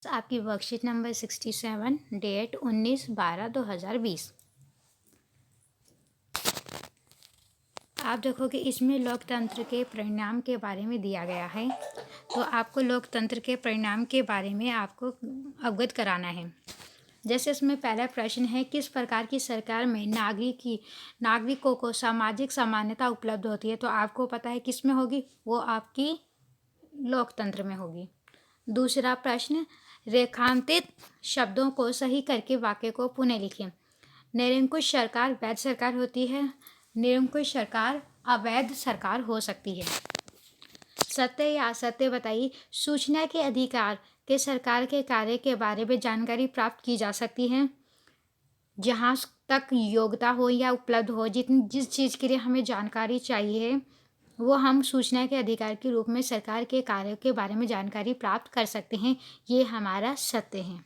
आपकी worksheet number 67 date 19/12/2020। आप देखोगे इसमें लोकतंत्र के परिणाम के बारे में दिया गया है। तो आपको लोकतंत्र के परिणाम के बारे में आपको अवगत कराना है। जैसे इसमें पहला प्रश्न है, किस प्रकार की सरकार में नागरिकों को सामाजिक समानता उपलब्ध होती है। तो आपको पता है किस में होगी, वो आपकी लोकतंत्र में होगी। दूसरा प्रश्न, रेखांकित शब्दों को सही करके वाक्य को पुनः लिखें। निरंकुश सरकार वैध सरकार होती है, निरंकुश सरकार अवैध सरकार हो सकती है। सत्य या असत्य बताइए। सूचना के अधिकार के सरकार के कार्य के बारे में जानकारी प्राप्त की जा सकती है जहाँ तक योग्यता हो या उपलब्ध हो। जिस चीज़ के लिए हमें जानकारी चाहिए वो हम सूचना के अधिकार के रूप में सरकार के कार्यों के बारे में जानकारी प्राप्त कर सकते हैं। ये हमारा सत्य है।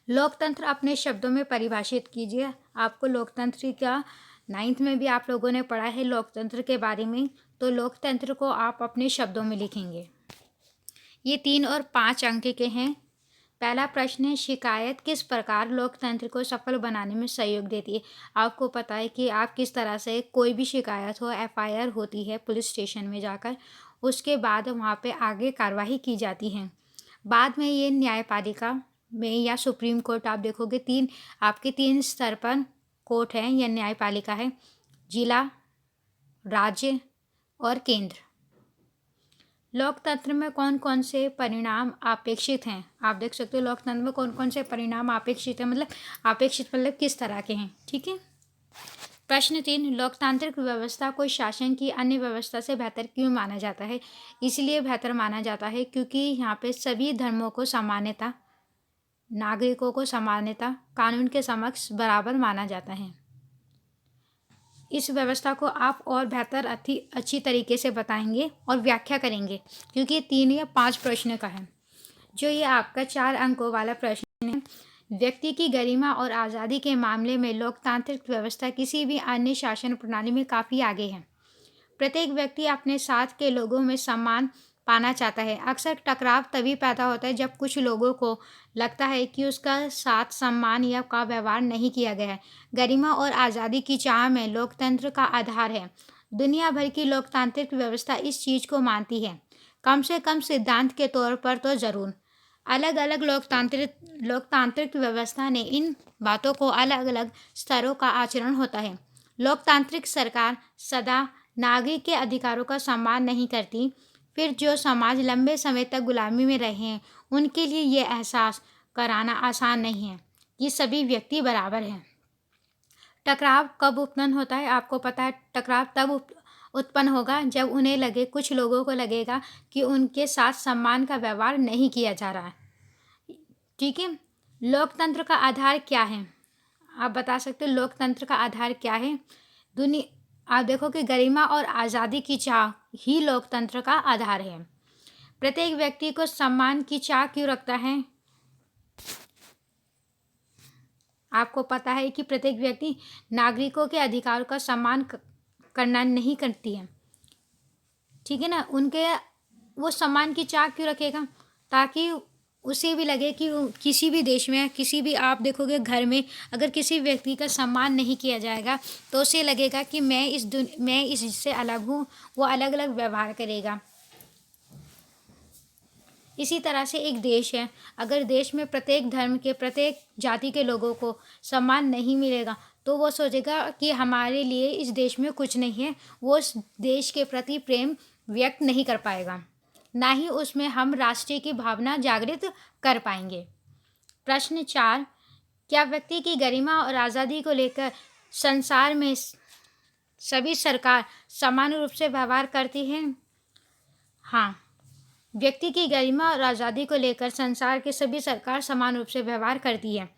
लोकतंत्र अपने शब्दों में परिभाषित कीजिए। आपको लोकतंत्र का 9th में भी आप लोगों ने पढ़ा है लोकतंत्र के बारे में। तो लोकतंत्र को आप अपने शब्दों में लिखेंगे। ये 3 और 5 अंक के हैं। पहला प्रश्न है, शिकायत किस प्रकार लोकतंत्र को सफल बनाने में सहयोग देती है। आपको पता है कि आप किस तरह से कोई भी शिकायत हो, FIR होती है पुलिस स्टेशन में जाकर, उसके बाद वहाँ पे आगे कार्रवाई की जाती है। बाद में ये न्यायपालिका में या सुप्रीम कोर्ट, आप देखोगे आपके 3 स्तर पर कोर्ट है या न्यायपालिका है, जिला, राज्य और केंद्र। लोकतंत्र में कौन कौन से परिणाम अपेक्षित हैं। आप देख सकते हो लोकतंत्र में कौन कौन से परिणाम अपेक्षित हैं, मतलब किस तरह के हैं। ठीक है। प्रश्न 3, लोकतांत्रिक व्यवस्था को शासन की अन्य व्यवस्था से बेहतर क्यों माना जाता है। इसलिए बेहतर माना जाता है क्योंकि यहाँ पे सभी धर्मों को समानता, नागरिकों को समानता, कानून के समक्ष बराबर माना जाता है। इस व्यवस्था को आप और बेहतर अच्छी तरीके से बताएंगे और व्याख्या करेंगे क्योंकि 3 या 5 प्रश्न का है। जो ये आपका 4 अंकों वाला प्रश्न है, व्यक्ति की गरिमा और आज़ादी के मामले में लोकतांत्रिक व्यवस्था किसी भी अन्य शासन प्रणाली में काफ़ी आगे है। प्रत्येक व्यक्ति अपने साथ के लोगों में सम्मान पाना चाहता है। अक्सर टकराव तभी पैदा होता है जब कुछ लोगों को लगता है कि उसका साथ सम्मान या का व्यवहार नहीं किया गया है। गरिमा और आज़ादी की चाह में लोकतंत्र का आधार है। दुनिया भर की लोकतांत्रिक व्यवस्था इस चीज़ को मानती है, कम से कम सिद्धांत के तौर पर तो ज़रूर। अलग अलग लोकतांत्रिक व्यवस्था ने इन बातों को अलग अलग स्तरों का आचरण होता है। लोकतांत्रिक सरकार सदा नागरिक के अधिकारों का सम्मान नहीं करती। फिर जो समाज लंबे समय तक गुलामी में रहे हैं उनके लिए ये एहसास कराना आसान नहीं है कि सभी व्यक्ति बराबर हैं। टकराव कब उत्पन्न होता है। आपको पता है टकराव तब उत्पन्न होगा जब उन्हें लगे, कुछ लोगों को लगेगा कि उनके साथ सम्मान का व्यवहार नहीं किया जा रहा है। ठीक है। लोकतंत्र का आधार क्या है। आप बता सकते हो लोकतंत्र का आधार क्या है। आप देखो कि गरिमा और आज़ादी की चाह ही लोकतंत्र का आधार है। प्रत्येक व्यक्ति को सम्मान की चाह क्यों रखता है। आपको पता है कि प्रत्येक व्यक्ति नागरिकों के अधिकारों का सम्मान करना नहीं करती है। ठीक है ना। वो सम्मान की चाह क्यों रखेगा, ताकि उसे भी लगे कि किसी भी देश में, किसी भी, आप देखोगे घर में अगर किसी व्यक्ति का सम्मान नहीं किया जाएगा तो उसे लगेगा कि मैं इससे अलग हूँ, वो अलग अलग व्यवहार करेगा। इसी तरह से एक देश है, अगर देश में प्रत्येक धर्म के, प्रत्येक जाति के लोगों को सम्मान नहीं मिलेगा तो वो सोचेगा कि हमारे लिए इस देश में कुछ नहीं है, वो उस देश के प्रति प्रेम व्यक्त नहीं कर पाएगा, ना ही उसमें हम राष्ट्रीय की भावना जागृत कर पाएंगे। प्रश्न 4, क्या व्यक्ति की गरिमा और आज़ादी को लेकर संसार में सभी सरकार समान रूप से व्यवहार करती है। हाँ, व्यक्ति की गरिमा और आज़ादी को लेकर संसार के सभी सरकार समान रूप से व्यवहार करती है,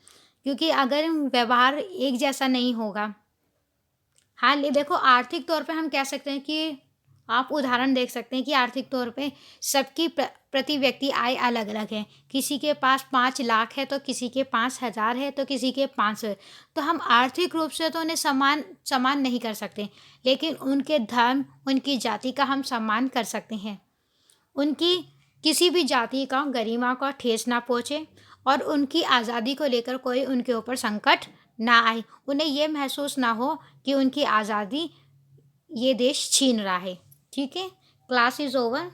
क्योंकि अगर व्यवहार एक जैसा नहीं होगा। हाँ, देखो आर्थिक तौर पे हम कह सकते हैं कि आप उदाहरण देख सकते हैं कि आर्थिक तौर पे सबकी प्रति व्यक्ति आय अलग अलग है। किसी के पास 5 लाख है तो किसी के 5,000 है तो किसी के 500 है। तो हम आर्थिक रूप से तो उन्हें समान नहीं कर सकते, लेकिन उनके धर्म, उनकी जाति का हम सम्मान कर सकते हैं। उनकी किसी भी जाति का गरिमा को ठेस ना पहुँचे और उनकी आज़ादी को लेकर कोई उनके ऊपर संकट ना आए। उन्हें ये महसूस ना हो कि उनकी आज़ादी ये देश छीन रहा है। ठीक है? Class is over.